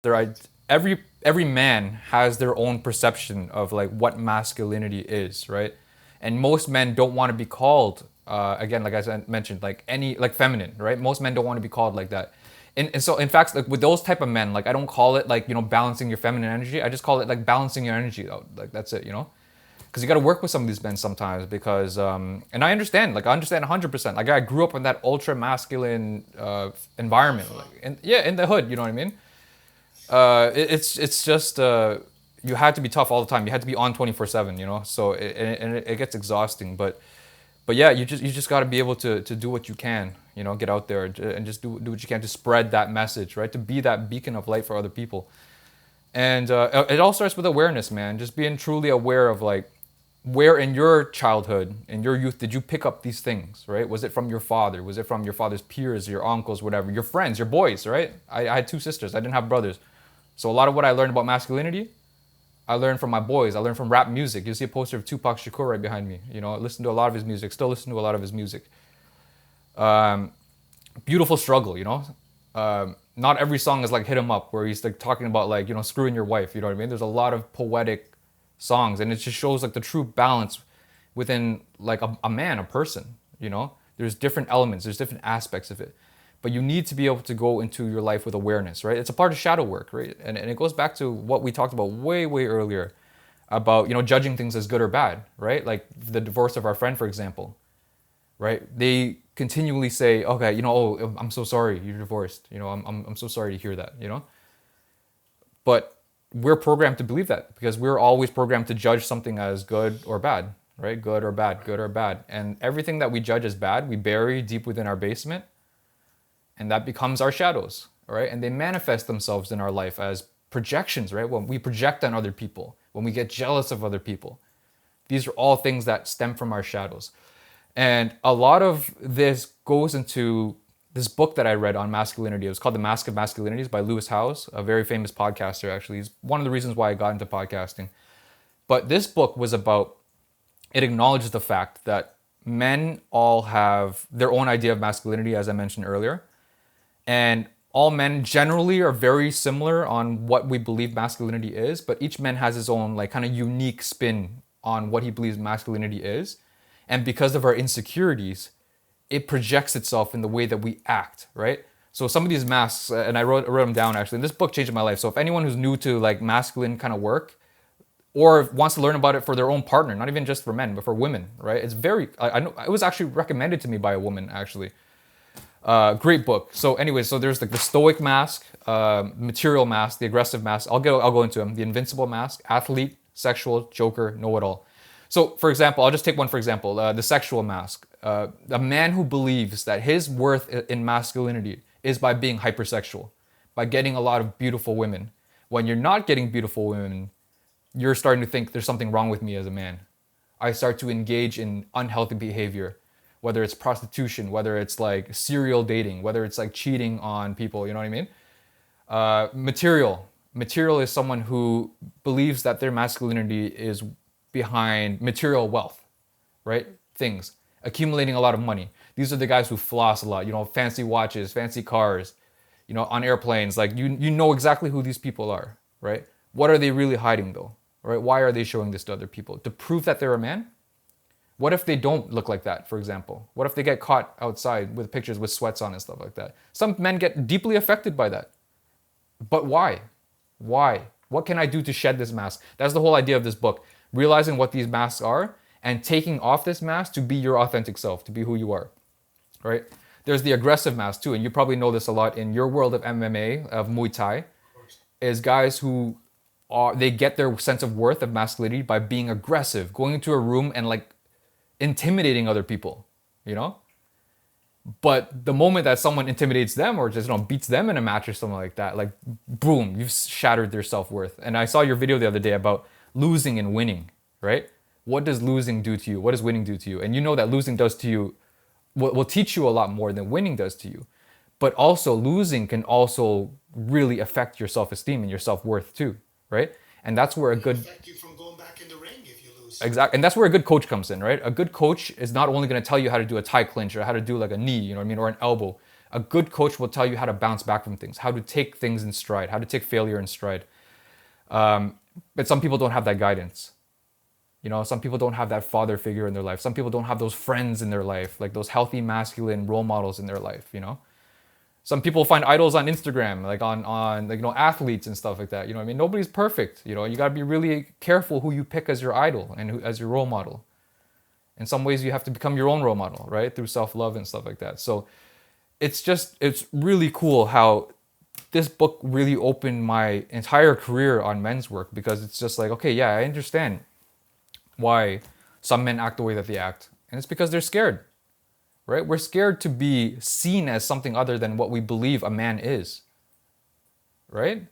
their every man has their own perception of like what masculinity is, right? And most men don't want to be called again, like I mentioned, like any like feminine, right? Most men don't want to be called like that. And so in fact, like with those type of men, like I don't call it like, balancing your feminine energy. I just call it like balancing your energy though. Like that's it. Because you got to work with some of these men sometimes because and I understand 100%. Like I grew up in that ultra masculine environment, like in the hood, you know what I mean. It's just you had to be tough all the time. You had to be on 24/7, so it gets exhausting. But yeah, you just got to be able to do what you can, get out there and just do what you can to spread that message, right? To be that beacon of light for other people. And it all starts with awareness, man. Just being truly aware of like where in your childhood, in your youth, did you pick up these things, right? Was it from your father? Was it from your father's peers, your uncles, whatever, your friends, your boys, right? I had two sisters. I didn't have brothers. So a lot of what I learned about masculinity, I learned from my boys. I learned from rap music. You see a poster of Tupac Shakur right behind me. I listened to a lot of his music. Still listen to a lot of his music. Um, Beautiful struggle. Not every song is like "Hit 'Em Up," where he's like talking about like screwing your wife. You know what I mean? There's a lot of poetic songs, and it just shows like the true balance within like a man, a person. There's different elements. There's different aspects of it. But you need to be able to go into your life with awareness, right? It's a part of shadow work, right? And it goes back to what we talked about way, way earlier about, judging things as good or bad, right? Like the divorce of our friend, for example, right? They continually say, okay, oh, I'm so sorry you're divorced. I'm so sorry to hear that. But we're programmed to believe that because we're always programmed to judge something as good or bad, right? Good or bad, good or bad. And everything that we judge as bad, we bury deep within our basement, and that becomes our shadows, right? And they manifest themselves in our life as projections, right? When we project on other people, when we get jealous of other people, these are all things that stem from our shadows. And a lot of this goes into this book that I read on masculinity. It was called The Mask of Masculinities by Lewis Howes, a very famous podcaster, actually. He's one of the reasons why I got into podcasting. But this book was about, it acknowledges the fact that men all have their own idea of masculinity, as I mentioned earlier. And all men generally are very similar on what we believe masculinity is, but each man has his own like kind of unique spin on what he believes masculinity is. And because of our insecurities, it projects itself in the way that we act, right? So some of these masks, and I wrote them down actually, and this book changed my life. So if anyone who's new to like masculine kind of work, or wants to learn about it for their own partner, not even just for men, but for women, right? It's very, I know, it was actually recommended to me by a woman actually. Great book. So anyway, so there's like the stoic mask, material mask, the aggressive mask. I'll go into them. The invincible mask, athlete, sexual, joker, know-it-all. So for example, I'll just take one for example, the sexual mask. A man who believes that his worth in masculinity is by being hypersexual, by getting a lot of beautiful women. When you're not getting beautiful women, you're starting to think there's something wrong with me as a man. I start to engage in unhealthy behavior, whether it's prostitution, whether it's like serial dating, whether it's like cheating on people, you know what I mean? Material. Material is someone who believes that their masculinity is behind material wealth, right? Things. Accumulating a lot of money. These are the guys who floss a lot, fancy watches, fancy cars, on airplanes. Like you know exactly who these people are, right? What are they really hiding though? Right? Why are they showing this to other people? To prove that they're a man? What if they don't look like that, for example? What if they get caught outside with pictures with sweats on and stuff like that? Some men get deeply affected by that. But why? Why? What can I do to shed this mask? That's the whole idea of this book. Realizing what these masks are and taking off this mask to be your authentic self, to be who you are, right? There's the aggressive mask too, and you probably know this a lot in your world of MMA, of Muay Thai, is guys who they get their sense of worth of masculinity by being aggressive, going into a room and like intimidating other people, you know? But the moment that someone intimidates them or just beats them in a match or something like that, like boom, you've shattered their self-worth. And I saw your video the other day about losing and winning, right? What does losing do to you? What does winning do to you? And you know that losing does to you will teach you a lot more than winning does to you. But also losing can also really affect your self-esteem and your self-worth too, right? And that's where a It can good affect you from going back in the ring if you lose. exactly, and that's where a good coach comes in, right? A good coach is not only going to tell you how to do a tie clinch or how to do like a knee, you know what I mean, or an elbow. A good coach will tell you how to bounce back from things, how to take things in stride, how to take failure in stride. But some people don't have that guidance. Some people don't have that father figure in their life. Some people don't have those friends in their life, like those healthy masculine role models in their life. Some people find idols on Instagram, like on athletes and stuff like that. Nobody's perfect. You got to be really careful who you pick as your idol and who as your role model. In some ways, you have to become your own role model, right? Through self-love and stuff like that. So it's really cool how this book really opened my entire career on men's work, because it's just like, okay, yeah, I understand why some men act the way that they act. And it's because they're scared, right? We're scared to be seen as something other than what we believe a man is, right?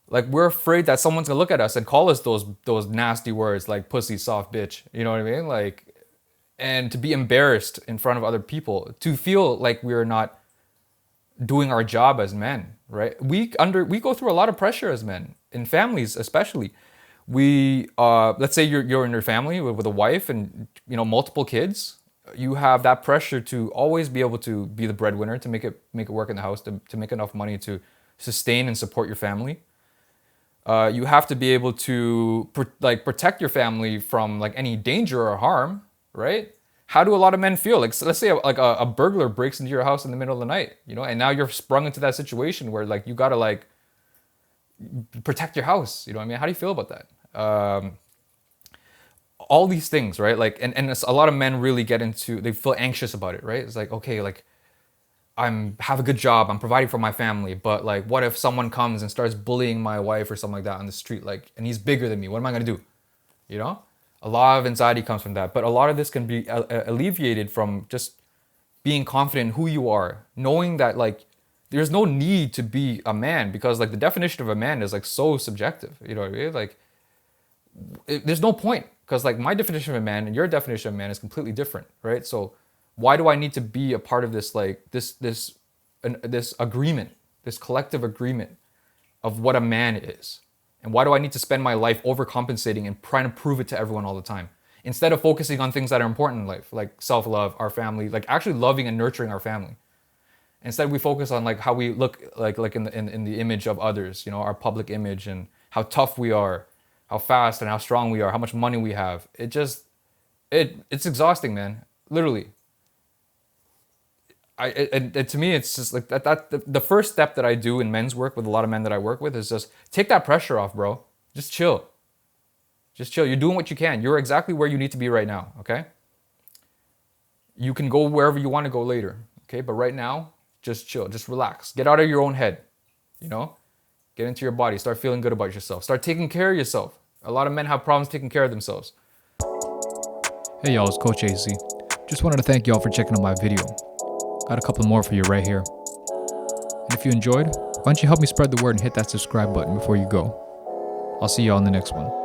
Like, we're afraid that someone's gonna look at us and call us those nasty words like pussy, soft bitch. You know what I mean? Like, and to be embarrassed in front of other people, to feel like we're not doing our job as men, right? We go through a lot of pressure as men, in families especially. We let's say you're in your family with a wife and multiple kids. You have that pressure to always be able to be the breadwinner, to make it work in the house, to make enough money to sustain and support your family. You have to be able to protect your family from like any danger or harm, right? How do a lot of men feel? Like, so let's say a burglar breaks into your house in the middle of the night, and now you're sprung into that situation where like you gotta like protect your house. How do you feel about that? All these things, right? Like, and a lot of men really they feel anxious about it, right? It's like, okay, like have a good job, I'm providing for my family, but like, what if someone comes and starts bullying my wife or something like that on the street, like, and he's bigger than me? What am I gonna do? A lot of anxiety comes from that, but a lot of this can be alleviated from just being confident in who you are, knowing that like there's no need to be a man, because like the definition of a man is like so subjective. You know what I mean? Like, there's no point, because like my definition of a man and your definition of a man is completely different, right? So why do I need to be a part of this like this agreement, this collective agreement of what a man is? And why do I need to spend my life overcompensating and trying to prove it to everyone all the time, instead of focusing on things that are important in life, like self-love, our family, like actually loving and nurturing our family? Instead, we focus on like how we look like in the image of others, our public image, and how tough we are, how fast and how strong we are, how much money we have. It's exhausting, man. Literally. To me, it's just like the first step that I do in men's work with a lot of men that I work with is just take that pressure off, bro. Just chill. Just chill. You're doing what you can. You're exactly where you need to be right now, okay? You can go wherever you want to go later, okay? But right now, just chill. Just relax. Get out of your own head, Get into your body. Start feeling good about yourself. Start taking care of yourself. A lot of men have problems taking care of themselves. Hey y'all, it's Coach Acie. Just wanted to thank y'all for checking out my video. Got a couple more for you right here. And if you enjoyed, why don't you help me spread the word and hit that subscribe button before you go. I'll see y'all in the next one.